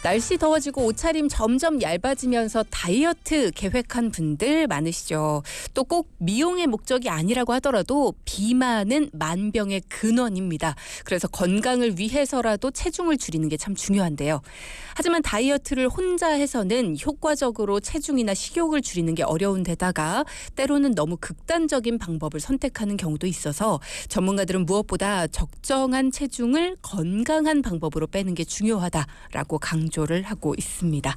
날씨 더워지고 옷차림 점점 얇아지면서 다이어트 계획한 분들 많으시죠. 또 꼭 미용의 목적이 아니라고 하더라도 비만은 만병의 근원입니다. 그래서 건강을 위해서라도 체중을 줄이는 게 참 중요한데요. 하지만 다이어트를 혼자 해서는 효과적으로 체중이나 식욕을 줄이는 게 어려운 데다가 때로는 너무 극단적인 방법을 선택하는 경우도 있어서 전문가들은 무엇보다 적정한 체중을 건강한 방법으로 빼는 게 중요하다라고 강조를 하고 있습니다.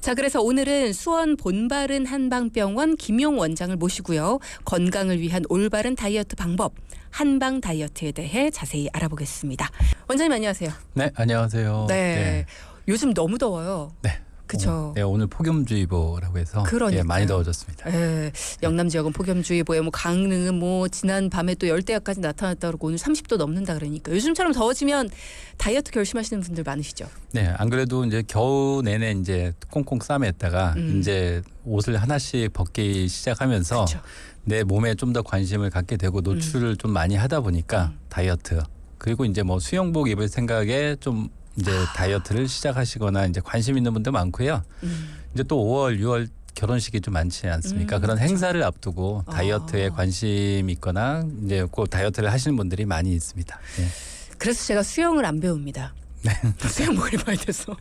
자, 그래서 오늘은 수원 본바른 한방병원 김용 원장을 모시고요. 건강을 위한 올바른 다이어트 방법, 한방 다이어트에 대해 자세히 알아보겠습니다. 원장님 안녕하세요. 네, 안녕하세요. 네. 요즘 너무 더워요. 네. 그렇죠. 네, 오늘 폭염주의보라고 해서 예, 많이 더워졌습니다. 네, 영남 지역은 폭염주의보에 강릉은 지난 밤에 또 열대야까지 나타났다 그러고 오늘 30도 넘는다 그러니까 요즘처럼 더워지면 다이어트 결심하시는 분들 많으시죠? 네, 안 그래도 이제 겨우 내내 이제 꽁꽁 싸맸다가 이제 옷을 하나씩 벗기 시작하면서 그쵸. 내 몸에 좀 더 관심을 갖게 되고 노출을 좀 많이 하다 보니까 다이어트 그리고 이제 수영복 입을 생각에 좀 이제 다이어트를 시작하시거나 이제 관심 있는 분도 많고요. 이제 또 5월, 6월 결혼식이 좀 많지 않습니까? 그런 그렇죠. 행사를 앞두고 다이어트에 관심 있거나 이제 꼭 다이어트를 하시는 분들이 많이 있습니다. 네. 그래서 제가 수영을 안 배웁니다. 수영복을 입어야 돼서.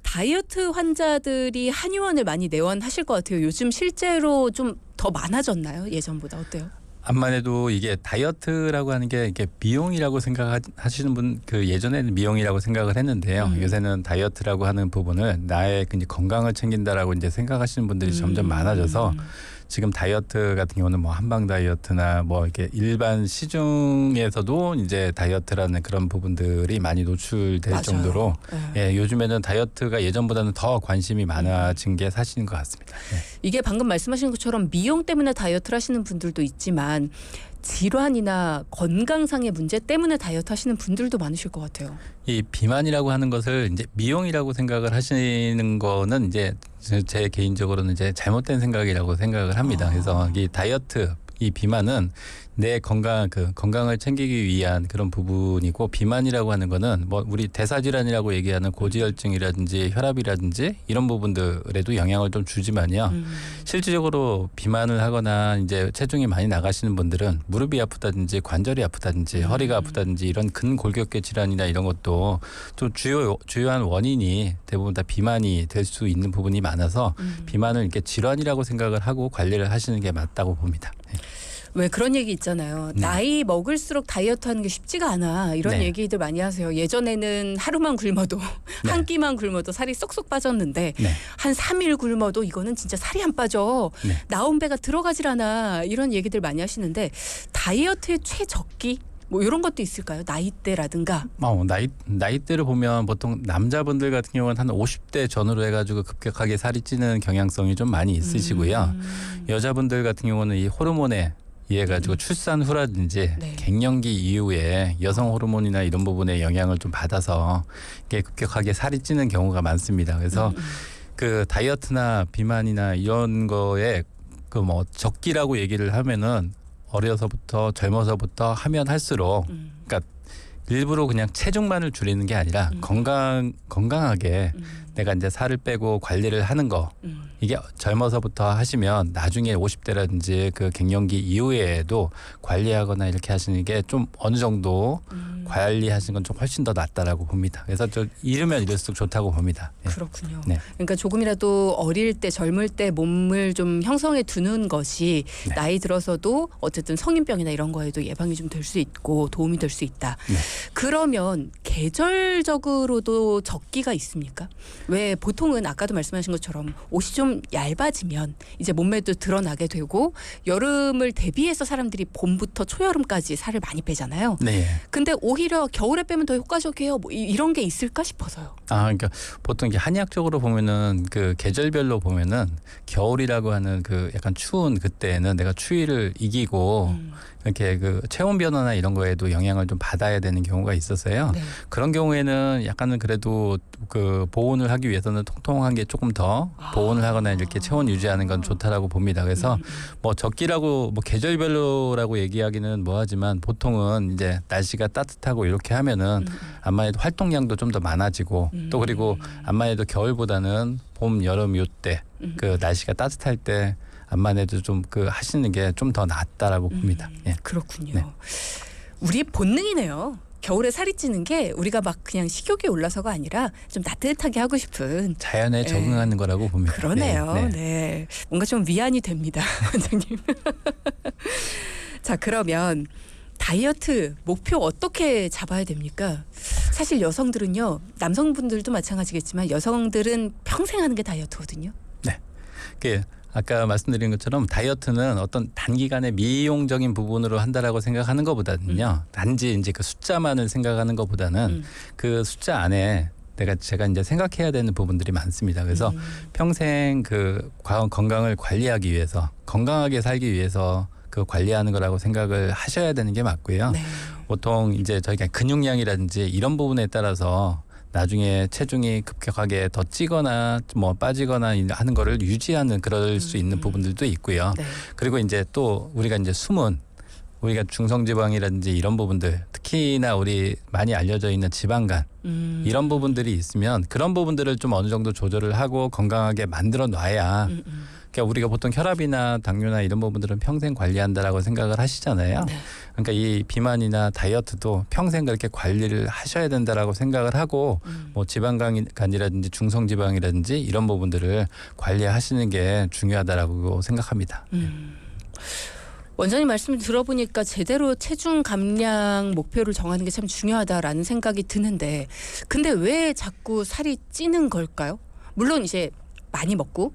다이어트 환자들이 한의원을 많이 내원하실 것 같아요. 요즘 실제로 좀 더 많아졌나요? 예전보다 어때요? 암만 해도 이게 다이어트라고 하는 게 이게 미용이라고 생각하시는 분 예전에는 미용이라고 생각을 했는데요. 요새는 다이어트라고 하는 부분을 나의 건강을 챙긴다라고 이제 생각하시는 분들이 점점 많아져서 지금 다이어트 같은 경우는 한방 다이어트나 이렇게 일반 시중에서도 이제 다이어트라는 그런 부분들이 많이 노출될 맞아요. 정도로 예, 요즘에는 다이어트가 예전보다는 더 관심이 많아진 게 사실인 것 같습니다. 예. 이게 방금 말씀하신 것처럼 미용 때문에 다이어트를 하시는 분들도 있지만 질환이나 건강상의 문제 때문에 다이어트 하시는 분들도 많으실 것 같아요. 이 비만이라고 하는 것을 이제 미용이라고 생각을 하시는 거는 이제 제 개인적으로는 이제 잘못된 생각이라고 생각을 합니다. 그래서 이 다이어트, 이 비만은 내 건강을 챙기기 위한 그런 부분이고 비만이라고 하는 거는 우리 대사질환이라고 얘기하는 고지혈증이라든지 혈압이라든지 이런 부분들에도 영향을 좀 주지만요. 실질적으로 비만을 하거나 이제 체중이 많이 나가시는 분들은 무릎이 아프다든지 관절이 아프다든지 허리가 아프다든지 이런 근골격계 질환이나 이런 것도 좀 주요한 원인이 대부분 다 비만이 될 수 있는 부분이 많아서 비만을 이렇게 질환이라고 생각을 하고 관리를 하시는 게 맞다고 봅니다. 네. 왜 그런 얘기 있잖아요. 나이 먹을수록 다이어트 하는 게 쉽지가 않아. 이런 얘기들 많이 하세요. 예전에는 하루만 굶어도 한 끼만 굶어도 살이 쏙쏙 빠졌는데 한 3일 굶어도 이거는 진짜 살이 안 빠져. 나온 배가 들어가질 않아. 이런 얘기들 많이 하시는데 다이어트의 최적기? 이런 것도 있을까요? 나이대라든가. 나이대를 보면 보통 남자분들 같은 경우는 한 50대 전후로 해가지고 급격하게 살이 찌는 경향성이 좀 많이 있으시고요. 여자분들 같은 경우는 이 호르몬에 의해 가지고 출산 후라든지 갱년기 이후에 여성 호르몬이나 이런 부분에 영향을 좀 받아서 이게 급격하게 살이 찌는 경우가 많습니다. 그래서 다이어트나 비만이나 이런 거에 적기라고 얘기를 하면은 어려서부터 젊어서부터 하면 할수록 그러니까 일부러 그냥 체중만을 줄이는 게 아니라 건강하게 내가 이제 살을 빼고 관리를 하는 거 이게 젊어서부터 하시면 나중에 50대라든지 갱년기 이후에도 관리하거나 이렇게 하시는 게 좀 어느 정도 관리하시는 건 좀 훨씬 더 낫다라고 봅니다. 그래서 이르면 이럴수록 좋다고 봅니다. 네. 그렇군요. 네. 그러니까 조금이라도 어릴 때 젊을 때 몸을 좀 형성해 두는 것이 나이 들어서도 어쨌든 성인병이나 이런 거에도 예방이 좀 될 수 있고 도움이 될 수 있다. 그러면 계절적으로도 적기가 있습니까? 왜 보통은 아까도 말씀하신 것처럼 옷이 좀 얇아지면 이제 몸매도 드러나게 되고 여름을 대비해서 사람들이 봄부터 초여름까지 살을 많이 빼잖아요. 네. 근데 오히려 겨울에 빼면 더 효과적이에요. 이런 게 있을까 싶어서요. 그러니까 보통 이게 한의학적으로 보면은 계절별로 보면은 겨울이라고 하는 약간 추운 그때는 내가 추위를 이기고 이렇게 그 체온 변화나 이런 거에도 영향을 좀 받아야 되는 경우가 있어서요. 네. 그런 경우에는 약간은 그래도 그 보온을 하기 위해서는 통통한 게 조금 더 보온을 하거나 이렇게 체온 유지하는 건 좋다라고 봅니다. 그래서 뭐 적기라고 뭐 계절별로라고 얘기하기는 뭐하지만 보통은 이제 날씨가 따뜻하고 이렇게 하면은 암만 해도 활동량도 좀 더 많아지고 또 그리고 암만 해도 겨울보다는 봄, 여름 요때 그 날씨가 따뜻할 때 암만 해도 좀 그 하시는 게 좀 더 낫다라고 봅니다. 예. 그렇군요. 네. 우리의 본능이네요. 겨울에 살이 찌는 게 우리가 막 그냥 식욕이 올라서가 아니라 좀 따뜻하게 하고 싶은 자연에 적응하는 거라고 봅니다. 그러네요. 네. 네. 뭔가 좀 위안이 됩니다, 원장님. 자, 그러면 다이어트 목표 어떻게 잡아야 됩니까? 사실 여성들은요, 남성분들도 마찬가지겠지만 여성들은 평생 하는 게 다이어트거든요. 그 아까 말씀드린 것처럼 다이어트는 어떤 단기간의 미용적인 부분으로 한다라고 생각하는 것보다는요. 단지 이제 그 숫자만을 생각하는 것보다는 그 숫자 안에 제가 이제 생각해야 되는 부분들이 많습니다. 그래서 평생 그 건강을 관리하기 위해서 건강하게 살기 위해서 그 관리하는 거라고 생각을 하셔야 되는 게 맞고요. 네. 보통 이제 저희가 근육량이라든지 이런 부분에 따라서 나중에 체중이 급격하게 더 찌거나 뭐 빠지거나 하는 거를 유지하는 그럴 수 있는 부분들도 있고요. 네. 그리고 이제 또 우리가 이제 숨은 우리가 중성지방이라든지 이런 부분들 특히나 우리 많이 알려져 있는 지방간 이런 부분들이 있으면 그런 부분들을 좀 어느 정도 조절을 하고 건강하게 만들어 놔야 그러니까 우리가 보통 혈압이나 당뇨나 이런 부분들은 평생 관리한다라고 생각을 하시잖아요. 네. 그러니까 이 비만이나 평생 그렇게 관리를 하셔야 된다라고 생각을 하고 뭐 지방간이라든지 중성지방이라든지 이런 부분들을 관리하시는 게 중요하다라고 생각합니다. 원장님 말씀을 들어보니까 제대로 체중 감량 목표를 정하는 게 참 중요하다라는 생각이 드는데 근데 왜 자꾸 살이 찌는 걸까요? 물론 이제 많이 먹고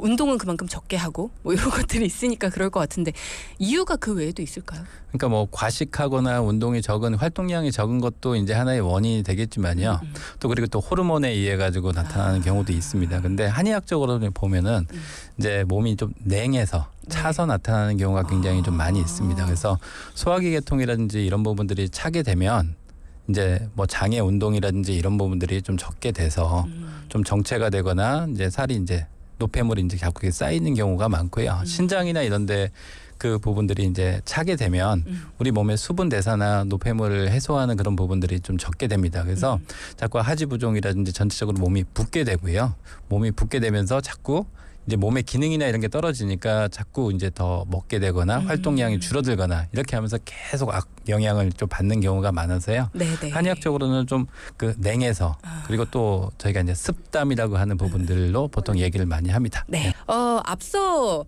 운동은 그만큼 적게 하고 뭐 이런 것들이 있으니까 그럴 것 같은데 이유가 그 외에도 있을까요? 그러니까 뭐 과식하거나 운동이 적은 활동량이 적은 것도 이제 하나의 원인이 되겠지만요. 또 그리고 또 호르몬에 의해 가지고 나타나는 경우도 있습니다. 근데 한의학적으로 보면은 이제 몸이 좀 냉해서 차서 나타나는 경우가 굉장히 좀 많이 있습니다. 그래서 소화기 계통이라든지 이런 부분들이 차게 되면 이제 뭐 장의 운동이라든지 이런 부분들이 좀 적게 돼서 좀 정체가 되거나 이제 살이 이제 노폐물이 이제 자꾸 쌓이는 경우가 많고요. 신장이나 이런데 그 부분들이 이제 차게 되면 우리 몸의 수분 대사나 노폐물을 해소하는 그런 부분들이 좀 적게 됩니다. 그래서 자꾸 하지부종이라든지 전체적으로 몸이 붓게 되고요. 몸이 붓게 되면서 자꾸 이제 몸의 기능이나 이런 게 떨어지니까 자꾸 이제 더 먹게 되거나 활동량이 줄어들거나 이렇게 하면서 계속 영향을 좀 받는 경우가 많아서요. 네네. 한의학적으로는 좀 그 냉해서 그리고 또 저희가 이제 습담이라고 하는 부분들로 보통 얘기를 많이 합니다. 네. 앞서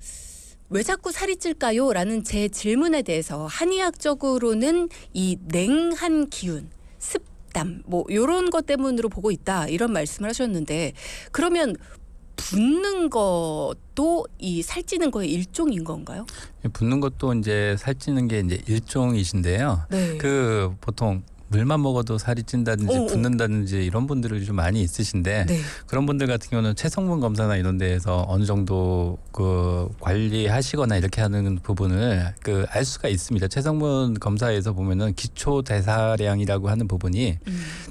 왜 자꾸 살이 찔까요? 라는 제 질문에 대해서 한의학적으로는 이 냉한 기운, 습담 뭐 이런 것 때문으로 보고 있다 이런 말씀을 하셨는데 그러면 붓는 것도 이 살찌는 거의 일종인 건가요? 붓는 것도 이제 살찌는 게 이제 일종이신데요. 네. 그 보통 물만 먹어도 살이 찐다든지 붓는다든지 이런 분들이 좀 많이 있으신데 네. 그런 분들 같은 경우는 체성분 검사나 이런 데에서 어느 정도 그 관리하시거나 이렇게 하는 부분을 그 알 수가 있습니다. 체성분 검사에서 보면은 기초 대사량이라고 하는 부분이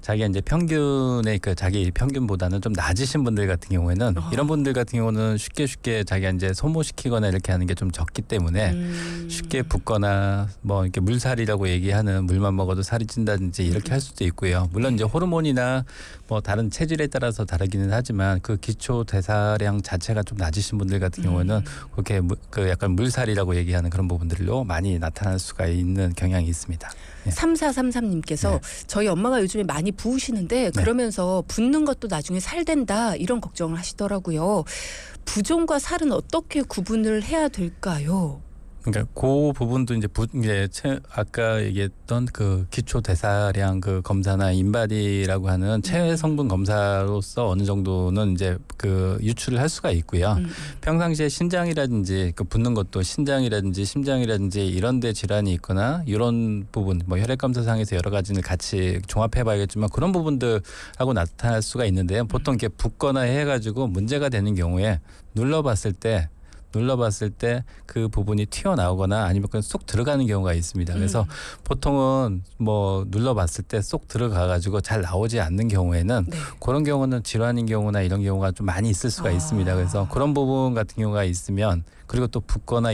자기가 이제 평균의 그 자기 평균보다는 좀 낮으신 분들 같은 경우에는 이런 분들 같은 경우는 쉽게 자기가 이제 소모시키거나 이렇게 하는 게 좀 적기 때문에 쉽게 붓거나 뭐 이렇게 물살이라고 얘기하는 물만 먹어도 살이 찐다든지 이렇게 할 수도 있고요. 물론 이제 호르몬이나 뭐 다른 체질에 따라서 다르기는 하지만 그 기초 대사량 자체가 좀 낮으신 분들 같은 경우는 그렇게 그 약간 물살이라고 얘기하는 그런 부분들로 많이 나타날 수가 있는 경향이 있습니다. 네. 3433님께서 저희 엄마가 요즘에 많이 부으시는데 그러면서 붓는 것도 나중에 살 된다 이런 걱정을 하시더라고요. 부종과 살은 어떻게 구분을 해야 될까요? 그러니까 그 부분도 이제 아까 얘기했던 그 기초 대사량 그 검사나 인바디라고 하는 체외 성분 검사로서 어느 정도는 이제 그 유출을 할 수가 있고요. 평상시에 신장이라든지 그 붓는 것도 신장이라든지 심장이라든지 이런 데 질환이 있거나 이런 부분 뭐 혈액 검사상에서 여러 가지를 같이 종합해 봐야겠지만 그런 부분들하고 나타날 수가 있는데요. 보통 이렇게 붓거나 해 가지고 문제가 되는 경우에 눌러 봤을 때 눌러봤을 때 그 부분이 튀어나오거나 아니면 그냥 쏙 들어가는 경우가 있습니다. 그래서 보통은 뭐 눌러봤을 때 쏙 들어가가지고 잘 나오지 않는 경우에는 네. 그런 경우는 질환인 경우나 이런 경우가 좀 많이 있을 수가 있습니다. 그래서 그런 부분 같은 경우가 있으면 그리고 또 붓거나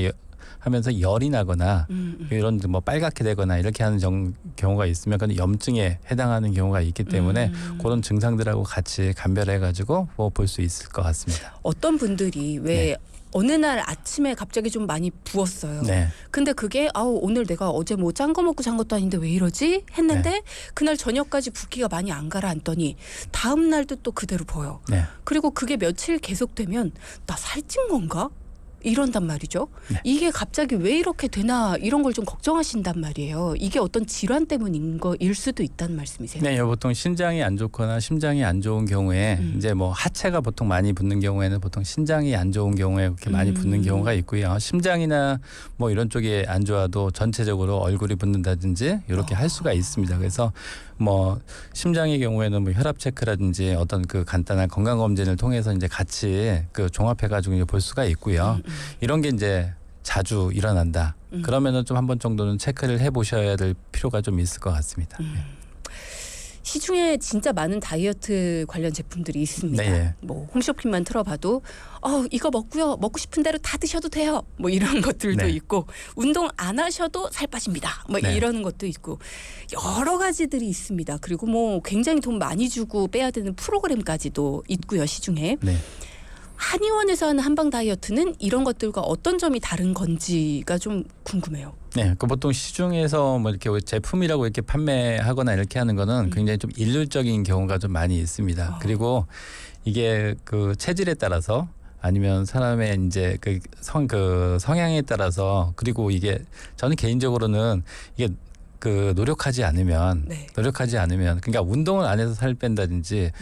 하면서 열이 나거나 이런 뭐 빨갛게 되거나 이렇게 하는 경우가 있으면 그건 염증에 해당하는 경우가 있기 때문에 그런 증상들하고 같이 감별해가지고 볼 수 있을 것 같습니다. 어떤 분들이 왜 네. 어느 날 아침에 갑자기 좀 많이 부었어요. 네. 근데 그게 오늘 내가 어제 뭐 짠 거 먹고 잔 것도 아닌데 왜 이러지? 했는데 네. 그날 저녁까지 붓기가 많이 안 가라앉더니 다음 날도 또 그대로 보여. 네. 그리고 그게 며칠 계속되면 나 살찐 건가? 이런단 말이죠. 네. 이게 갑자기 왜 이렇게 되나 이런 걸 좀 걱정하신단 말이에요. 이게 어떤 질환 때문인 거일 수도 있다는 말씀이세요? 네, 보통 신장이 안 좋거나 심장이 안 좋은 경우에 이제 뭐 하체가 보통 많이 붓는 경우에는 보통 신장이 안 좋은 경우에 그렇게 많이 붓는 경우가 있고요. 심장이나 뭐 이런 쪽이 안 좋아도 전체적으로 얼굴이 붓는다든지 이렇게 할 수가 있습니다. 그래서 뭐 심장의 경우에는 뭐 혈압 체크라든지 어떤 그 간단한 건강 검진을 통해서 이제 같이 그 종합해 가지고 이제 볼 수가 있고요. 이런 게 이제 자주 일어난다. 그러면은 좀 한 번 정도는 체크를 해 보셔야 될 필요가 좀 있을 것 같습니다. 시중에 진짜 많은 다이어트 관련 제품들이 있습니다. 네. 뭐 홈쇼핑만 틀어봐도 이거 먹고요. 먹고 싶은 대로 다 드셔도 돼요. 뭐 이런 것들도 네. 있고 운동 안 하셔도 살 빠집니다. 뭐 네. 이러는 것도 있고 여러 가지들이 있습니다. 그리고 뭐 굉장히 돈 많이 주고 빼야 되는 프로그램까지도 있고요. 시중에. 네. 한의원에서 하는 한방 다이어트는 이런 것들과 어떤 점이 다른 건지가 좀 궁금해요. 네, 그 보통 시중에서 뭐 이렇게 제품이라고 이렇게 판매하거나 이렇게 하는 거는 굉장히 좀 일률적인 경우가 좀 많이 있습니다. 그리고 이게 그 체질에 따라서 아니면 사람의 이제 그 성향에 따라서 그리고 이게 저는 개인적으로는 이게 그 노력하지 않으면 그러니까 운동을 안 해서 살 뺀다든지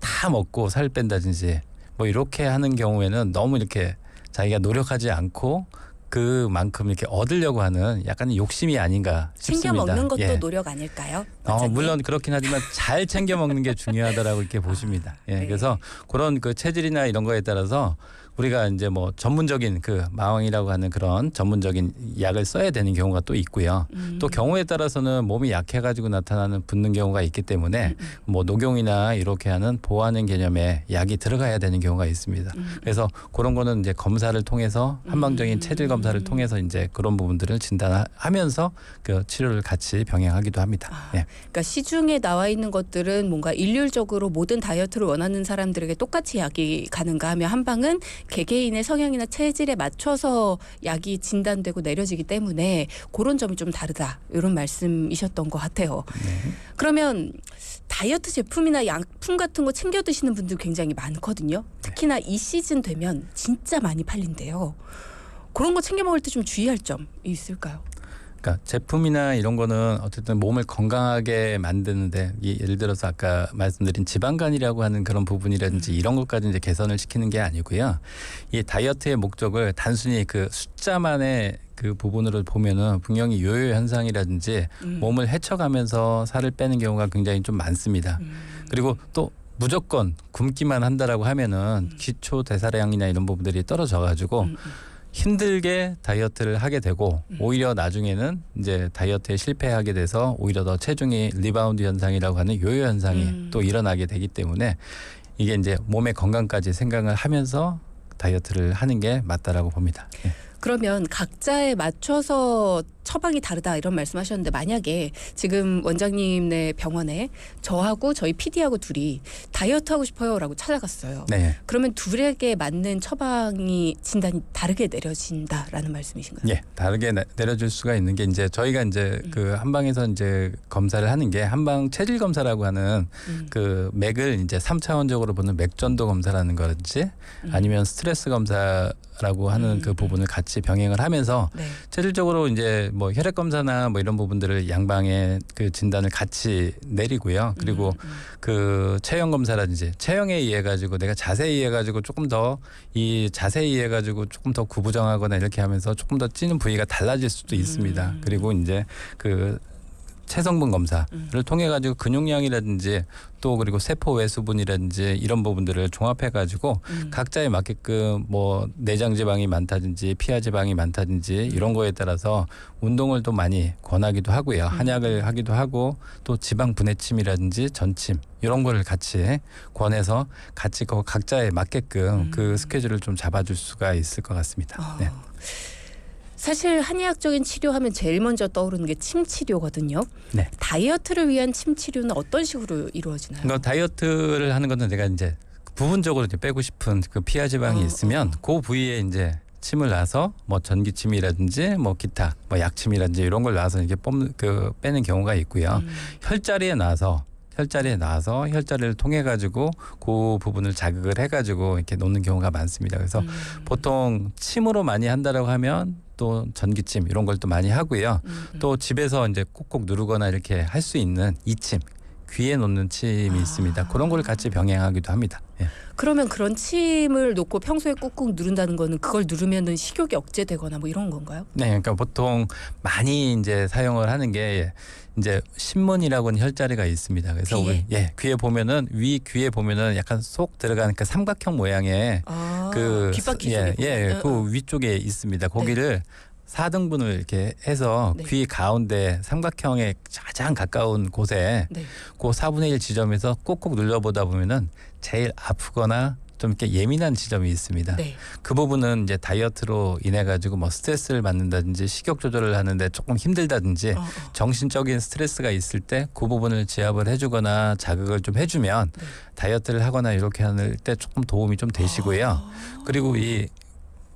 다 먹고 살 뺀다든지 뭐 이렇게 하는 경우에는 너무 이렇게 자기가 노력하지 않고 그만큼 이렇게 얻으려고 하는 약간의 욕심이 아닌가 싶습니다. 챙겨 먹는 것도 예. 노력 아닐까요? 원장님? 물론 그렇긴 하지만 잘 챙겨 먹는 게 중요하다라고 이렇게 보십니다. 예, 네. 그래서 그런 그 체질이나 이런 거에 따라서 우리가 이제 뭐 전문적인 그 마왕이라고 하는 그런 전문적인 약을 써야 되는 경우가 또 있고요. 또 경우에 따라서는 몸이 약해가지고 나타나는 붓는 경우가 있기 때문에 뭐 녹용이나 이렇게 하는 보하는 개념의 약이 들어가야 되는 경우가 있습니다. 그래서 그런 거는 이제 검사를 통해서 한방적인 체질 검사를 통해서 이제 그런 부분들을 진단하면서 그 치료를 같이 병행하기도 합니다. 예. 그러니까 시중에 나와 있는 것들은 뭔가 일률적으로 모든 다이어트를 원하는 사람들에게 똑같이 약이 가는가 하면 한방은 개개인의 성향이나 체질에 맞춰서 약이 진단되고 내려지기 때문에 그런 점이 좀 다르다. 이런 말씀이셨던 것 같아요. 그러면 다이어트 제품이나 약품 같은 거 챙겨 드시는 분들 굉장히 많거든요. 특히나 이 시즌 되면 진짜 많이 팔린대요. 그런 거 챙겨 먹을 때 좀 주의할 점이 있을까요? 그러니까 제품이나 이런 거는 어쨌든 몸을 건강하게 만드는데 예를 들어서 아까 말씀드린 지방간이라고 하는 그런 부분이라든지 이런 것까지 이제 개선을 시키는 게 아니고요. 이 다이어트의 목적을 단순히 그 숫자만의 그 부분으로 보면은 분명히 요요 현상이라든지 몸을 헤쳐가면서 살을 빼는 경우가 굉장히 좀 많습니다. 그리고 또 무조건 굶기만 한다라고 하면은 기초 대사량이나 이런 부분들이 떨어져 가지고 힘들게 다이어트를 하게 되고 오히려 나중에는 이제 다이어트에 실패하게 돼서 오히려 더 체중이 리바운드 현상이라고 하는 요요 현상이 또 일어나게 되기 때문에 이게 이제 몸의 건강까지 생각을 하면서 다이어트를 하는 게 맞다라고 봅니다. 예. 그러면 각자에 맞춰서 처방이 다르다 이런 말씀하셨는데 만약에 지금 원장님네 병원에 저하고 저희 PD하고 둘이 다이어트 하고 싶어요라고 찾아갔어요. 네. 그러면 둘에게 맞는 처방이 진단이 다르게 내려진다라는 말씀이신가요? 예, 다르게 내려줄 수가 있는 게 이제 저희가 이제 그 한방에서 이제 검사를 하는 게 한방 체질 검사라고 하는 그 맥을 이제 3차원적으로 보는 맥전도 검사라는 거든지 아니면 스트레스 검사라고 하는 그 부분을 같이 병행을 하면서 네. 체질적으로 이제 뭐 혈액 검사나 뭐 이런 부분들을 양방의 그 진단을 같이 내리고요. 그리고 그 체형 검사라든지 체형에 의해 가지고 내가 자세에 의해 가지고 조금 더 이 자세에 의해 가지고 조금 더 구부정하거나 이렇게 하면서 조금 더 찌는 부위가 달라질 수도 있습니다. 그리고 이제 그 체성분 검사를 통해 가지고 근육량이라든지 또 그리고 세포 외수분이라든지 이런 부분들을 종합해 가지고 각자에 맞게끔 뭐 내장 지방이 많다든지 피하 지방이 많다든지 이런 거에 따라서 운동을 또 많이 권하기도 하고요. 한약을 하기도 하고 또 지방 분해침이라든지 전침 이런 거를 같이 권해서 같이 그 각자에 맞게끔 그 스케줄을 좀 잡아줄 수가 있을 것 같습니다. 네. 사실 한의학적인 치료하면 제일 먼저 떠오르는 게 침 치료거든요. 네. 다이어트를 위한 침 치료는 어떤 식으로 이루어지나요? 그러니까 다이어트를 하는 거는 내가 이제 부분적으로 이제 빼고 싶은 그 피하 지방이 있으면 그 부위에 이제 침을 놔서 뭐 전기침이라든지 뭐 기타 뭐 약침이라든지 이런 걸 놔서 이게 빼는 경우가 있고요. 혈자리에 놔서 혈자리를 통해 가지고 그 부분을 자극을 해 가지고 이렇게 놓는 경우가 많습니다. 그래서 보통 침으로 많이 한다라고 하면 또 전기침 이런 걸 또 많이 하고요. 또 집에서 이제 꾹꾹 누르거나 이렇게 할 수 있는 이침, 귀에 놓는 침이 있습니다. 그런 걸 같이 병행하기도 합니다. 예. 그러면 그런 침을 놓고 평소에 꾹꾹 누른다는 거는 그걸 누르면은 식욕이 억제되거나 뭐 이런 건가요? 네, 그러니까 보통 많이 이제 사용을 하는 게 이제 신문이라고 하는 혈자리가 있습니다. 그래서 귀에? 귀에 보면은 귀에 보면은 약간 속 들어가는 그 삼각형 모양의 그 귓바퀴 쪽에 그 위쪽에 있습니다. 거기를 4등분을 이렇게 해서 네. 귀 가운데 삼각형에 가장 가까운 곳에 네. 그 4분의 1 지점에서 꾹꾹 눌러보다 보면은 제일 아프거나 좀 이렇게 예민한 지점이 있습니다. 네. 그 부분은 이제 다이어트로 인해 가지고 뭐 스트레스를 받는다든지 식욕 조절을 하는데 조금 힘들다든지 정신적인 스트레스가 있을 때 그 부분을 지압을 해주거나 자극을 좀 해주면 다이어트를 하거나 이렇게 할 때 조금 도움이 좀 되시고요. 그리고 이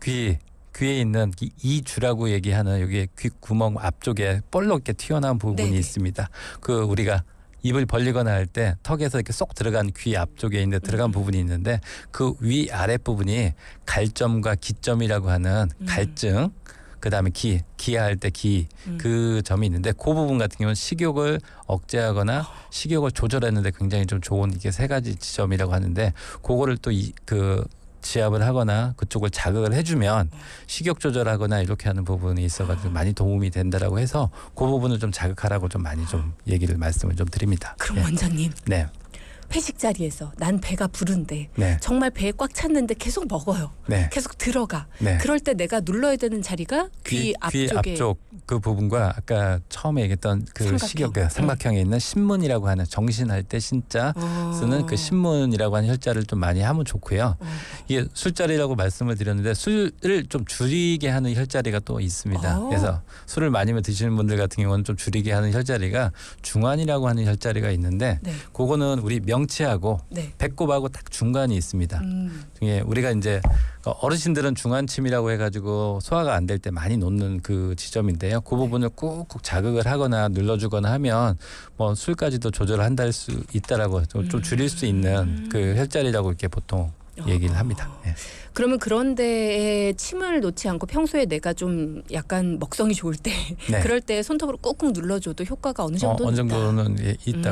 귀에 있는 이 주라고 얘기하는 여기 귓구멍 앞쪽에 볼록 이렇게 튀어나온 부분이 네네. 있습니다. 그 우리가 입을 벌리거나 할 때 턱에서 이렇게 쏙 들어간 귀 앞쪽에 있는 들어간 부분이 있는데 그 위 아래 부분이 갈점과 기점이라고 하는 갈증, 그다음에 기할 때 그 점이 있는데 그 부분 같은 경우는 식욕을 억제하거나 식욕을 조절하는데 굉장히 좀 좋은 이게 세 가지 지점이라고 하는데 그거를 또 지압을 하거나 그쪽을 자극을 해주면 식욕 조절하거나 이렇게 하는 부분이 있어가지고 많이 도움이 된다라고 해서 그 부분을 좀 자극하라고 좀 많이 좀 말씀을 좀 드립니다. 그럼 예. 원장님 네. 회식 자리에서 난 배가 부른데 네. 정말 배에 꽉 찼는데 계속 먹어요. 네. 계속 들어가. 네. 그럴 때 내가 눌러야 되는 자리가 귀 앞쪽에. 앞쪽 그 부분과 아까 처음에 얘기했던 그 삼각형. 식욕 삼각형에 있는 신문이라고 하는 정신할 때 신자 쓰는 그 신문이라고 하는 혈자를 좀 많이 하면 좋고요. 이게 술자리라고 말씀을 드렸는데 술을 좀 줄이게 하는 혈자리가 또 있습니다. 그래서 술을 많이 드시는 분들 같은 경우는 좀 줄이게 하는 혈자리가 중환이라고 하는 혈자리가 있는데 네. 그거는 우리 명치하고 네. 배꼽하고 딱 중간이 있습니다. 예, 우리가 이제 어르신들은 중환침이라고 해가지고 소화가 안 될 때 많이 놓는 그 지점인데요. 그 부분을 꾹꾹 자극을 하거나 눌러주거나 하면 뭐 술까지도 조절한다 수 있다라고 좀 줄일 수 있는 그 혈자리라고 이렇게 보통 얘기를 합니다. 예. 그러면 그런 데에 침을 놓지 않고 평소에 내가 좀 약간 먹성이 좋을 때 네. 그럴 때 손톱으로 꾹꾹 눌러줘도 효과가 어느 정도는 어느 정도는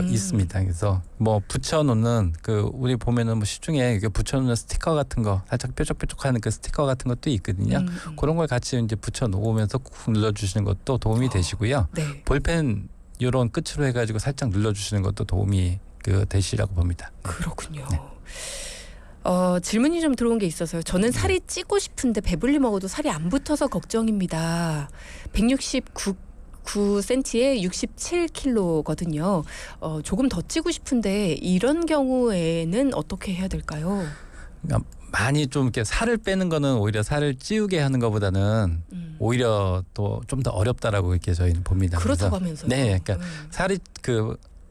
있습니다. 그래서 뭐 붙여놓는 그 우리 보면은 뭐 시중에 이게 붙여놓는 스티커 같은 거 살짝 뾰족뾰족하는 그 스티커 같은 것도 있거든요. 그런 걸 같이 이제 붙여놓으면서 꾹 눌러주시는 것도 도움이 되시고요. 네. 볼펜 이런 끝으로 해가지고 살짝 눌러주시는 것도 도움이 되시라고 봅니다. 그렇군요. 네. 질문이 좀 들어온 게 있어서요. 저는 살이 찌고 싶은데 배불리 먹어도 살이 안 붙어서 걱정입니다. 169cm에 67kg거든요. 조금 더 찌고 싶은데 이런 경우에는 어떻게 해야 될까요? 그러니까 많이 좀 이렇게 살을 빼는 거는 오히려 살을 찌우게 하는 것보다는 오히려 또 좀 더 어렵다라고 이렇게 저희는 봅니다. 그렇다고 그래서 하면서요. 네, 그러니까 살이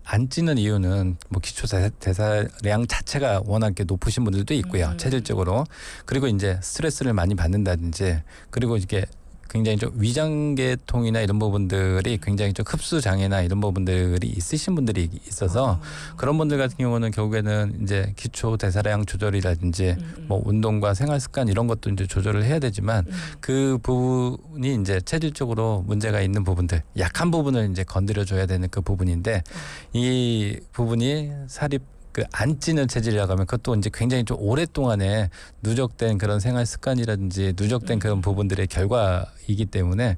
안 찌는 이유는 뭐 기초 대사량 자체가 워낙 높으신 분들도 있고요. 체질적으로. 그리고 이제 스트레스를 많이 받는다든지 그리고 이게 굉장히 좀 위장계통이나 이런 부분들이 굉장히 좀 흡수 장애나 이런 부분들이 있으신 분들이 있어서 그런 분들 같은 경우는 결국에는 이제 기초 대사량 조절이라든지 뭐 운동과 생활 습관 이런 것도 이제 조절을 해야 되지만 그 부분이 이제 체질적으로 문제가 있는 부분들, 약한 부분을 이제 건드려 줘야 되는 그 부분인데 이 부분이 살이 안 찌는 체질이라고 하면 그것도 이제 굉장히 좀 오랫동안에 누적된 그런 생활 습관이라든지 누적된 그런 부분들의 결과이기 때문에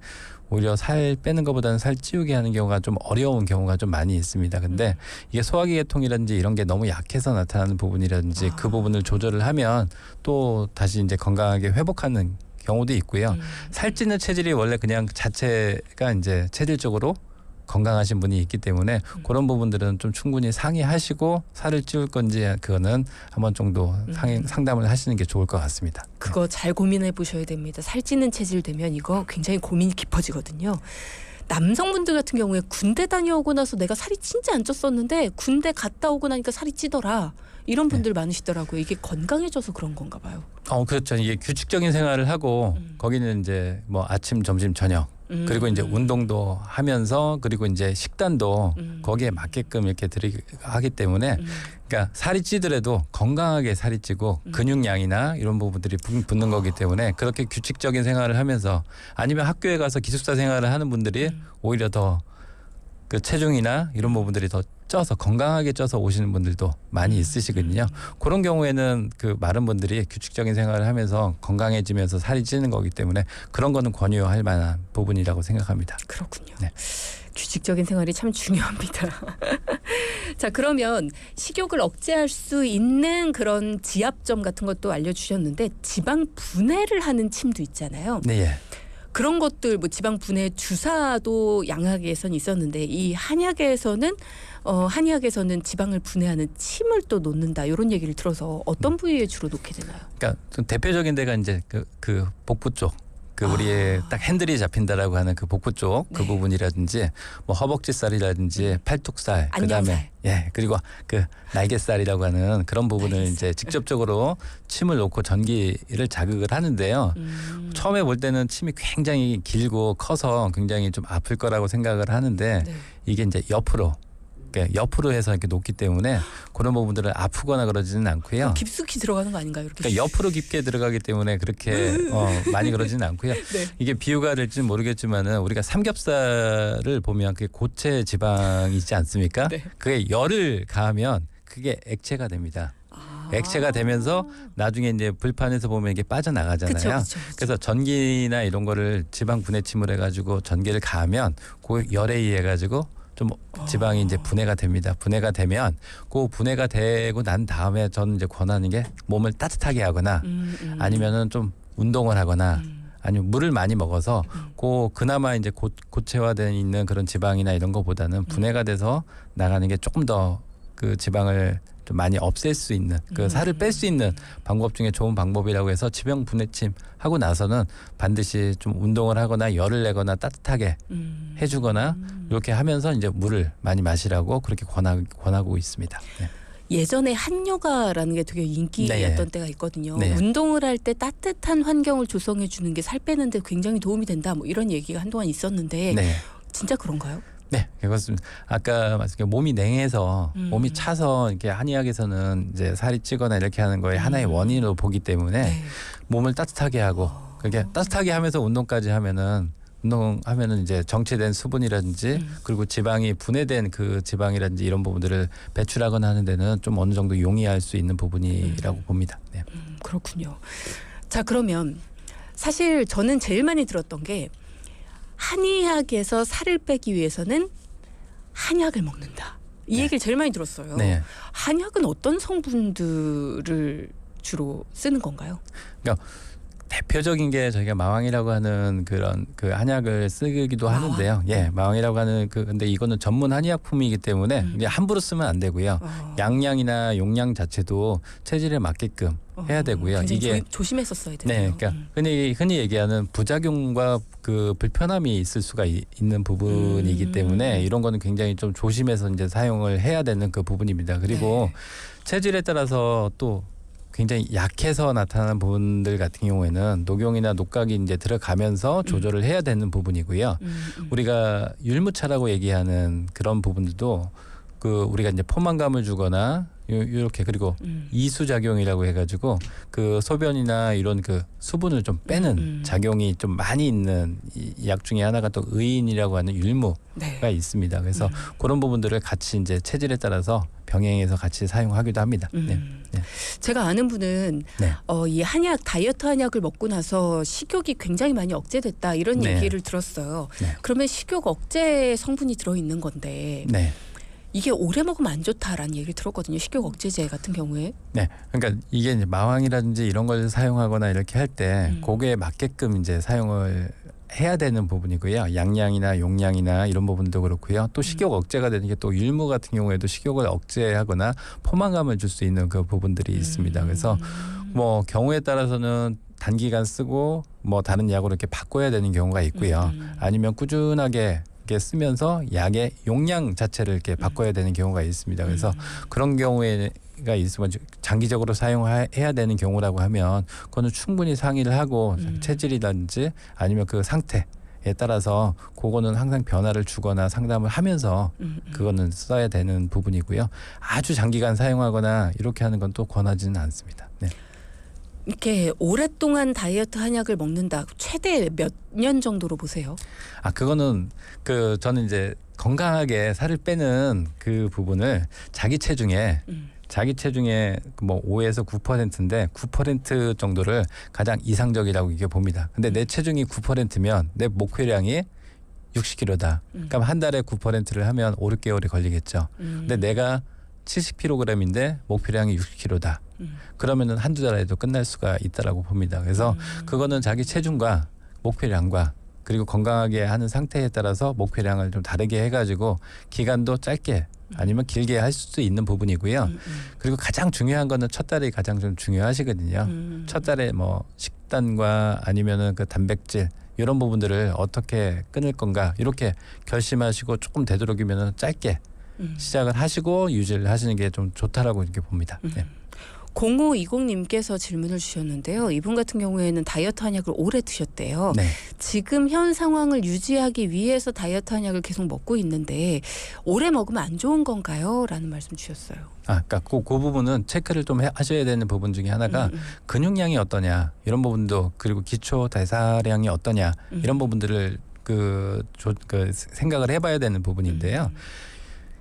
오히려 살 빼는 것보다는 살 찌우게 하는 경우가 좀 어려운 경우가 좀 많이 있습니다. 근데 이게 소화기 계통이라든지 이런 게 너무 약해서 나타나는 부분이라든지 그 부분을 조절을 하면 또 다시 이제 건강하게 회복하는 경우도 있고요. 살찌는 체질이 원래 그냥 자체가 이제 체질적으로 건강하신 분이 있기 때문에 그런 부분들은 좀 충분히 상의하시고 살을 찌울 건지 그거는 한번 정도 상담을 하시는 게 좋을 것 같습니다. 그거 잘 고민해 보셔야 됩니다. 살찌는 체질 되면 이거 굉장히 고민이 깊어지거든요. 남성분들 같은 경우에 군대 다녀오고 나서 내가 살이 진짜 안 쪘었는데 군대 갔다 오고 나니까 살이 찌더라. 이런 분들 많으시더라고요. 이게 건강해져서 그런 건가 봐요. 그렇죠. 이게 규칙적인 생활을 하고 거기는 이제 뭐 아침, 점심, 저녁 그리고 이제 운동도 하면서 그리고 이제 식단도 거기에 맞게끔 이렇게 하기 때문에 그러니까 살이 찌더라도 건강하게 살이 찌고 근육량이나 이런 부분들이 붙는 거기 때문에 그렇게 규칙적인 생활을 하면서 아니면 학교에 가서 기숙사 생활을 하는 분들이 오히려 더 그 체중이나 이런 부분들이 더 쪄서 건강하게 쪄서 오시는 분들도 많이 있으시거든요. 그런 경우에는 그 많은 분들이 규칙적인 생활을 하면서 건강해지면서 살이 찌는 거기 때문에 그런 거는 권유할 만한 부분이라고 생각합니다. 그렇군요. 네. 규칙적인 생활이 참 중요합니다. 자, 그러면 식욕을 억제할 수 있는 그런 지압점 같은 것도 알려주셨는데 지방 분해를 하는 침도 있잖아요. 네. 그런 것들 뭐 지방 분해 주사도 양학에선 있었는데 이 한약에서는 지방을 분해하는 침을 또 놓는다 이런 얘기를 들어서 어떤 부위에 주로 놓게 되나요? 그러니까 좀 대표적인 데가 이제 그 복부 쪽. 그 우리의 딱 핸들이 잡힌다라고 하는 그 복부 쪽 그 부분이라든지 뭐 허벅지살이라든지 팔뚝살 그다음에 그리고 그 날개살이라고 하는 그런 부분을 이제 직접적으로 침을 놓고 전기를 자극을 하는데요. 처음에 볼 때는 침이 굉장히 길고 커서 굉장히 좀 아플 거라고 생각을 하는데 이게 이제 옆으로 해서 이렇게 놓기 때문에 그런 부분들은 아프거나 그러지는 않고요. 깊숙이 들어가는 거 아닌가요? 이렇게 그러니까 옆으로 깊게 들어가기 때문에 그렇게 많이 그러지는 않고요. 이게 비유가 될지는 모르겠지만은 우리가 삼겹살을 보면 그게 고체 지방이 있지 않습니까? 그게 열을 가하면 그게 액체가 됩니다. 액체가 되면서 나중에 이제 불판에서 보면 이게 빠져나가잖아요. 그쵸. 그래서 전기나 이런 거를 지방 분해침을 해가지고 전기를 가하면 그 열에 의해 가지고 좀 지방이 이제 분해가 됩니다. 분해가 되면 그 분해가 되고 난 다음에 저는 이제 권하는 게 몸을 따뜻하게 하거나 아니면은 좀 운동을 하거나 아니면 물을 많이 먹어서 그나마 이제 고체화되어 있는 그런 지방이나 이런 거보다는 분해가 돼서 나가는 게 조금 더 그 지방을 좀 많이 없앨 수 있는 그 살을 뺄 수 있는 방법 중에 좋은 방법이라고 해서 지방 분해침 하고 나서는 반드시 좀 운동을 하거나 열을 내거나 따뜻하게 해주거나 이렇게 하면서 이제 물을 많이 마시라고 그렇게 권하고 있습니다. 네. 예전에 한요가라는 게 되게 인기였던 때가 있거든요. 운동을 할 때 따뜻한 환경을 조성해 주는 게 살 빼는데 굉장히 도움이 된다. 뭐 이런 얘기가 한동안 있었는데 진짜 그런가요? 네, 그렇습니다. 아까 말씀드린 몸이 냉해서 몸이 차서 이렇게 한의학에서는 이제 살이 찌거나 이렇게 하는 거에 하나의 원인으로 보기 때문에 몸을 따뜻하게 하고 그렇게 따뜻하게 하면서 운동하면은 이제 정체된 수분이라든지 그리고 지방이 분해된 그 지방이라든지 이런 부분들을 배출하거나 하는 데는 좀 어느 정도 용이할 수 있는 부분이라고 봅니다. 네. 그렇군요. 자, 그러면 사실 저는 제일 많이 들었던 게 한의학에서 살을 빼기 위해서는 한약을 먹는다. 이 얘기를 제일 많이 들었어요. 한약은 어떤 성분들을 주로 쓰는 건가요? 그러니까 대표적인 게 저희가 마왕이라고 하는 그런 그 한약을 쓰기도 하는데요. 마왕이라고 하는 근데 이거는 전문 한의약품이기 때문에 이제 함부로 쓰면 안 되고요. 양량이나 용량 자체도 체질에 맞게끔 해야 되고요. 이게 조심했었어야 되네요. 그러니까 흔히 얘기하는 부작용과 그 불편함이 있을 수가 있는 부분이기 때문에 이런 거는 굉장히 좀 조심해서 이제 사용을 해야 되는 그 부분입니다. 그리고 체질에 따라서 또 굉장히 약해서 나타나는 부분들 같은 경우에는 녹용이나 녹각이 이제 들어가면서 조절을 해야 되는 부분이고요. 우리가 율무차라고 얘기하는 그런 부분들도 그 우리가 이제 포만감을 주거나 이렇게 그리고 이수작용이라고 해가지고 그 소변이나 이런 그 수분을 좀 빼는 작용이 좀 많이 있는 이 약 중에 하나가 또 의인이라고 하는 율무가 있습니다. 그래서 그런 부분들을 같이 이제 체질에 따라서 병행해서 같이 사용하기도 합니다. 네. 제가 아는 분은 네. 이 한약 다이어트 한약을 먹고 나서 식욕이 굉장히 많이 억제됐다 이런 네. 얘기를 들었어요. 네. 그러면 식욕 억제 성분이 들어있는 건데 네. 이게 오래 먹으면 안 좋다라는 얘기를 들었거든요. 식욕 억제제 같은 경우에. 네. 그러니까 이게 이제 마왕이라든지 이런 걸 사용하거나 이렇게 할 때 그거에 맞게끔 이제 사용을 해야 되는 부분이고요. 양량이나 용량이나 이런 부분도 그렇고요. 또 식욕 억제가 되는 게 또 율무 같은 경우에도 식욕을 억제하거나 포만감을 줄 수 있는 그 부분들이 있습니다. 그래서 뭐 경우에 따라서는 단기간 쓰고 뭐 다른 약으로 이렇게 바꿔야 되는 경우가 있고요. 아니면 꾸준하게 이렇게 쓰면서 약의 용량 자체를 이렇게 바꿔야 되는 경우가 있습니다. 그래서 그런 경우에가 있으면 장기적으로 사용해야 되는 경우라고 하면 그거는 충분히 상의를 하고 체질이라든지 아니면 그 상태에 따라서 그거는 항상 변화를 주거나 상담을 하면서 그거는 써야 되는 부분이고요. 아주 장기간 사용하거나 이렇게 하는 건 또 권하지는 않습니다. 네. 이렇게 오랫동안 다이어트 한약을 먹는다. 최대 몇 년 정도로 보세요? 그거는 저는 이제 건강하게 살을 빼는 그 부분을 자기 체중에 뭐 5에서 9%인데 9% 정도를 가장 이상적이라고 이게 봅니다. 근데 내 체중이 9%면 내 목표량이 60kg다. 그럼 한 달에 9%를 하면 5, 6개월이 걸리겠죠. 근데 내가 70kg인데 목표량이 60kg다. 그러면은 한두 달에도 끝날 수가 있다라고 봅니다. 그래서 그거는 자기 체중과 목표량과 그리고 건강하게 하는 상태에 따라서 목표량을 좀 다르게 해가지고 기간도 짧게 아니면 길게 할 수도 있는 부분이고요. 그리고 가장 중요한 거는 첫 달이 가장 좀 중요하시거든요. 첫 달에 뭐 식단과 아니면은 그 단백질 이런 부분들을 어떻게 끊을 건가 이렇게 결심하시고 조금 되도록이면은 짧게 시작을 하시고 유지를 하시는 게 좀 좋다라고 이렇게 봅니다. 네. 0520님께서 질문을 주셨는데요. 이분 같은 경우에는 다이어트 한약을 오래 드셨대요. 네. 지금 현 상황을 유지하기 위해서 다이어트 한약을 계속 먹고 있는데 오래 먹으면 안 좋은 건가요? 라는 말씀 주셨어요. 그러니까 그 부분은 체크를 좀 하셔야 되는 부분 중에 하나가 근육량이 어떠냐 이런 부분도 그리고 기초 대사량이 어떠냐 이런 부분들을 생각을 해봐야 되는 부분인데요.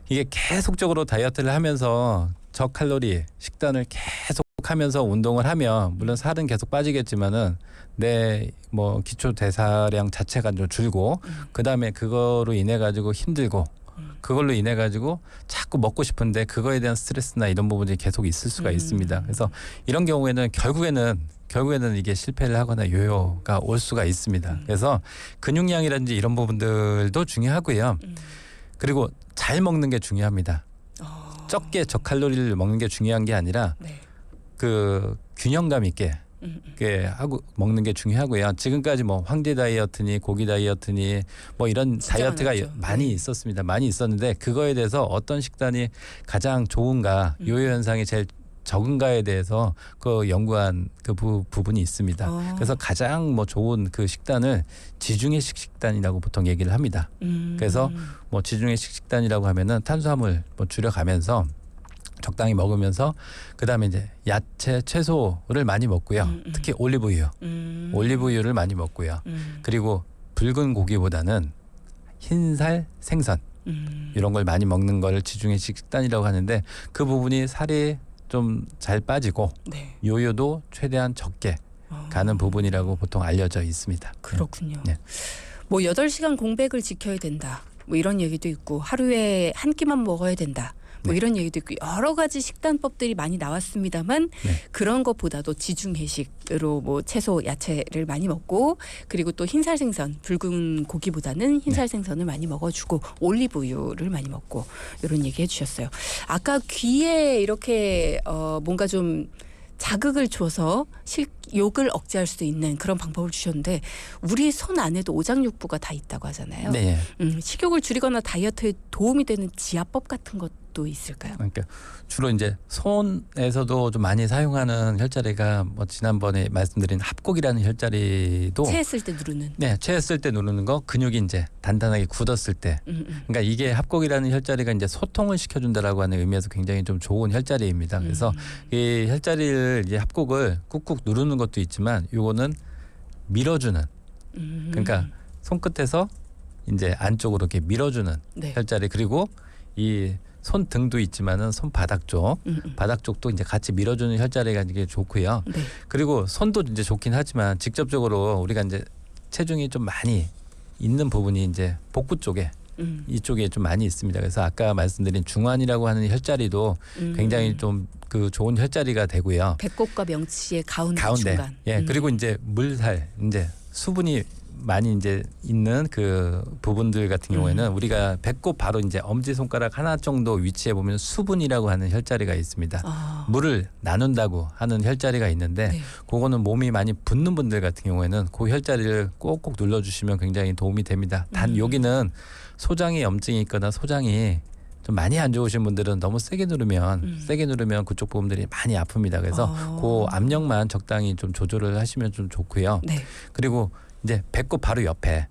이게 계속적으로 다이어트를 하면서 저칼로리 식단을 계속 하면서 운동을 하면 물론 살은 계속 빠지겠지만은 내 뭐 기초 대사량 자체가 좀 줄고 그다음에 그거로 인해 가지고 힘들고 그걸로 인해 가지고 자꾸 먹고 싶은데 그거에 대한 스트레스나 이런 부분이 계속 있을 수가 있습니다. 그래서 이런 경우에는 결국에는 이게 실패를 하거나 요요가 올 수가 있습니다. 그래서 근육량이라든지 이런 부분들도 중요하고요. 그리고 잘 먹는 게 중요합니다. 적게 저칼로리를 먹는 게 중요한 게 아니라 네. 그 균형감 있게 하고 먹는 게 중요하고요. 지금까지 뭐 황제 다이어트니 고기 다이어트니 뭐 이런 다이어트가 많았죠. 많이 네. 있었습니다. 많이 있었는데 그거에 대해서 어떤 식단이 가장 좋은가 요요 현상이 제일 적은가에 대해서 그 연구한 그 부분이 있습니다. 그래서 가장 뭐 좋은 그 식단을 지중해식 식단이라고 보통 얘기를 합니다. 그래서 뭐 지중해식 식단이라고 하면은 탄수화물 뭐 줄여가면서 적당히 먹으면서 그다음에 이제 야채, 채소를 많이 먹고요. 특히 올리브유를 많이 먹고요. 그리고 붉은 고기보다는 흰살, 생선 이런 걸 많이 먹는 걸 지중해식 식단이라고 하는데 그 부분이 살이 좀 잘 빠지고 네. 요요도 최대한 적게 가는 부분이라고 보통 알려져 있습니다. 그렇군요. 네. 뭐 8시간 공백을 지켜야 된다. 뭐 이런 얘기도 있고 하루에 한 끼만 먹어야 된다. 뭐 네. 이런 얘기도 있고 여러 가지 식단법들이 많이 나왔습니다만 네. 그런 것보다도 지중해식으로 뭐 채소, 야채를 많이 먹고 그리고 또 흰살 생선, 붉은 고기보다는 흰살 생선을 많이 먹어주고 올리브유를 많이 먹고 이런 얘기 해주셨어요. 아까 귀에 이렇게 뭔가 좀 자극을 줘서 식욕을 억제할 수도 있는 그런 방법을 주셨는데 우리 손 안에도 오장육부가 다 있다고 하잖아요. 네. 식욕을 줄이거나 다이어트에 도움이 되는 지압법 같은 것도 있을까요? 그러니까 주로 이제 손에서도 좀 많이 사용하는 혈자리가 뭐 지난번에 말씀드린 합곡이라는 혈자리도 체했을 때 누르는. 네, 체했을 때 누르는 거 근육이 이제 단단하게 굳었을 때 그러니까 이게 합곡이라는 혈자리가 이제 소통을 시켜준다라고 하는 의미에서 굉장히 좀 좋은 혈자리입니다. 그래서 이 혈자리를 이제 합곡을 꾹꾹 누르는 것도 있지만 요거는 밀어주는 그러니까 손끝에서 이제 안쪽으로 이렇게 밀어주는 네. 혈자리 그리고 이 손등도 있지만은 손바닥 쪽, 바닥 쪽도 이제 같이 밀어주는 혈자리가 이게 좋고요. 네. 그리고 손도 이제 좋긴 하지만 직접적으로 우리가 이제 체중이 좀 많이 있는 부분이 이제 복부 쪽에 이쪽에 좀 많이 있습니다. 그래서 아까 말씀드린 중환이라고 하는 혈자리도 굉장히 좀 그 좋은 혈자리가 되고요. 배꼽과 명치의 가운데 중간. 예. 그리고 이제 물살, 이제 수분이 많이 이제 있는 그 부분들 같은 경우에는 우리가 배꼽 바로 이제 엄지 손가락 하나 정도 위치에 보면 수분이라고 하는 혈자리가 있습니다. 물을 나눈다고 하는 혈자리가 있는데 네. 그거는 몸이 많이 붓는 분들 같은 경우에는 그 혈자리를 꼭꼭 눌러주시면 굉장히 도움이 됩니다. 단 여기는 소장에 염증이 있거나 소장이 좀 많이 안 좋으신 분들은 너무 세게 누르면 그쪽 부분들이 많이 아픕니다. 그래서 그 압력만 적당히 좀 조절을 하시면 좀 좋고요. 네. 그리고 이제 배꼽 바로 옆에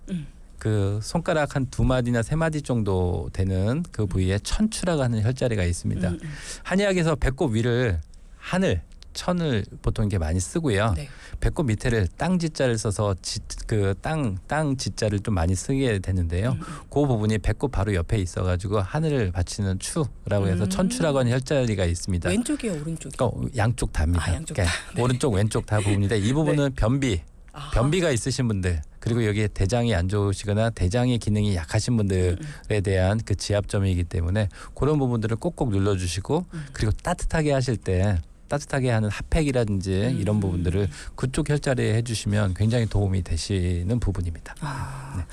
그 손가락 한 2마디나 3마디 정도 되는 그 부위에 천추라고 하는 혈자리가 있습니다. 한의학에서 배꼽 위를 천을 보통 이렇게 많이 쓰고요. 네. 배꼽 밑에를 땅지자를 써서 땅 지자를 좀 많이 쓰게 되는데요. 그 부분이 배꼽 바로 옆에 있어가지고 하늘을 받치는 추라고 해서 천추라고 하는 혈자리가 있습니다. 왼쪽이요, 오른쪽이요? 양쪽 다입니다. 양쪽 다. 네. 오른쪽 왼쪽 다 부분인데 이 부분은 변비가 있으신 분들 그리고 여기에 대장이 안 좋으시거나 대장의 기능이 약하신 분들에 대한 그 지압점이기 때문에 그런 부분들을 꼭꼭 눌러주시고 그리고 따뜻하게 하실 때 따뜻하게 하는 핫팩이라든지 이런 부분들을 그쪽 혈자리에 해주시면 굉장히 도움이 되시는 부분입니다. 네.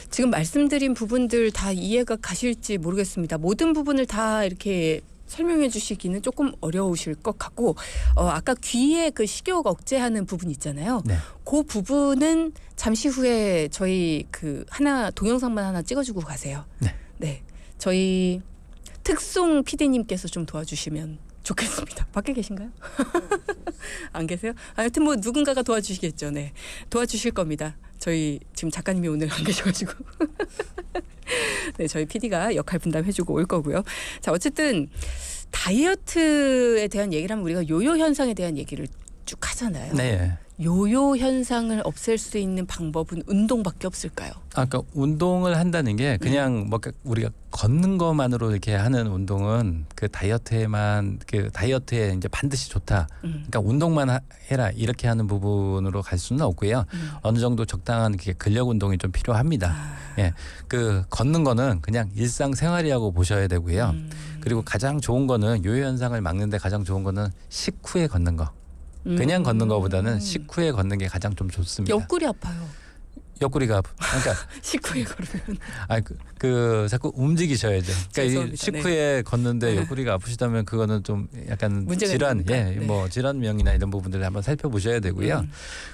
지금 말씀드린 부분들 다 이해가 가실지 모르겠습니다. 모든 부분을 다 이렇게 설명해 주시기는 조금 어려우실 것 같고 아까 귀에 그 식욕 억제하는 부분 있잖아요. 네. 그 부분은 잠시 후에 저희 그 동영상만 하나 찍어주고 가세요. 네. 네, 저희 특송 PD님께서 좀 도와주시면 좋겠습니다. 밖에 계신가요? 안 계세요? 하여튼 뭐 누군가가 도와주시겠죠. 네, 도와주실 겁니다. 저희 지금 작가님이 오늘 안 계셔가지고 네, 저희 PD가 역할 분담해주고 올 거고요. 자, 어쨌든 다이어트에 대한 얘기를 하면 우리가 요요 현상에 대한 얘기를 쭉 하잖아요. 네. 요요 현상을 없앨 수 있는 방법은 운동밖에 없을까요? 아까 운동을 한다는 게 그냥 뭐 우리가 걷는 것만으로 이렇게 하는 운동은 그 다이어트에 이제 반드시 좋다. 그러니까 운동만 해라 이렇게 하는 부분으로 갈 수는 없고요. 어느 정도 적당한 근력 운동이 좀 필요합니다. 예, 그 걷는 거는 그냥 일상생활이라고 보셔야 되고요. 그리고 가장 좋은 거는 요요 현상을 막는데 가장 좋은 거는 식후에 걷는 거. 그냥 걷는 것보다는 식후에 걷는 게 가장 좀 좋습니다. 옆구리 아파요. 옆구리가 그러니까 식후에 걸으면. 자꾸 움직이셔야죠. 그러니까 이 식후에 걷는데 네. 옆구리가 아프시다면 그거는 좀 약간 질환, 네. 뭐 질환명이나 이런 부분들을 한번 살펴보셔야 되고요.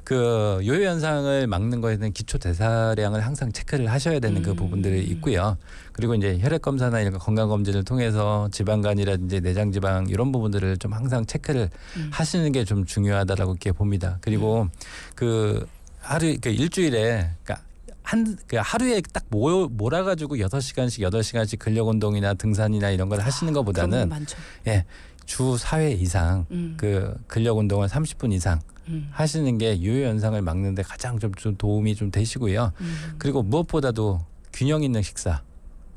그 요요 현상을 막는 거에는 기초 대사량을 항상 체크를 하셔야 되는 그 부분들이 있고요. 그리고 이제 혈액 검사나 이런 건강 검진을 통해서 지방간이라든지 내장 지방 이런 부분들을 좀 항상 체크를 하시는 게 좀 중요하다라고 이렇게 봅니다. 그리고 일주일에 하루에 딱 몰아가지고 6시간씩 근력 운동이나 등산이나 이런 걸 하시는 것보다는 주 4회 이상 그 근력 운동을 30분 이상 하시는 게 요요 현상을 막는데 가장 좀 도움이 좀 되시고요. 그리고 무엇보다도 균형 있는 식사,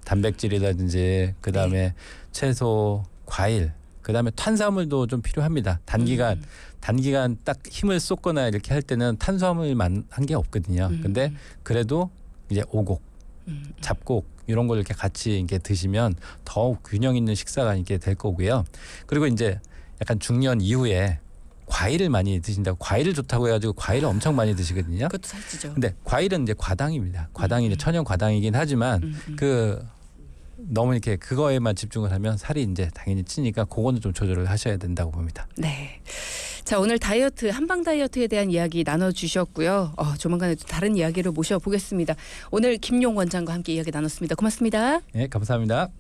단백질이라든지 그다음에 채소, 과일, 그다음에 탄수화물도 좀 필요합니다. 단기간 딱 힘을 쏟거나 이렇게 할 때는 탄수화물만 한 게 없거든요. 근데 그래도 이제 오곡, 잡곡 이런 걸 이렇게 같이 이렇게 드시면 더욱 균형 있는 식사가 이렇게 될 거고요. 그리고 이제 약간 중년 이후에 과일을 많이 드신다고 과일을 좋다고 해가지고 과일을 엄청 많이 드시거든요. 그것도 살찌죠. 근데 과일은 이제 과당입니다. 과당이 이제 천연 과당이긴 하지만 너무 이렇게 그거에만 집중을 하면 살이 이제 당연히 찌니까 그거는 좀 조절을 하셔야 된다고 봅니다. 네. 자, 오늘 다이어트, 한방 다이어트에 대한 이야기 나눠주셨고요. 조만간에 또 다른 이야기를 모셔보겠습니다. 오늘 김용 원장과 함께 이야기 나눴습니다. 고맙습니다. 네, 감사합니다.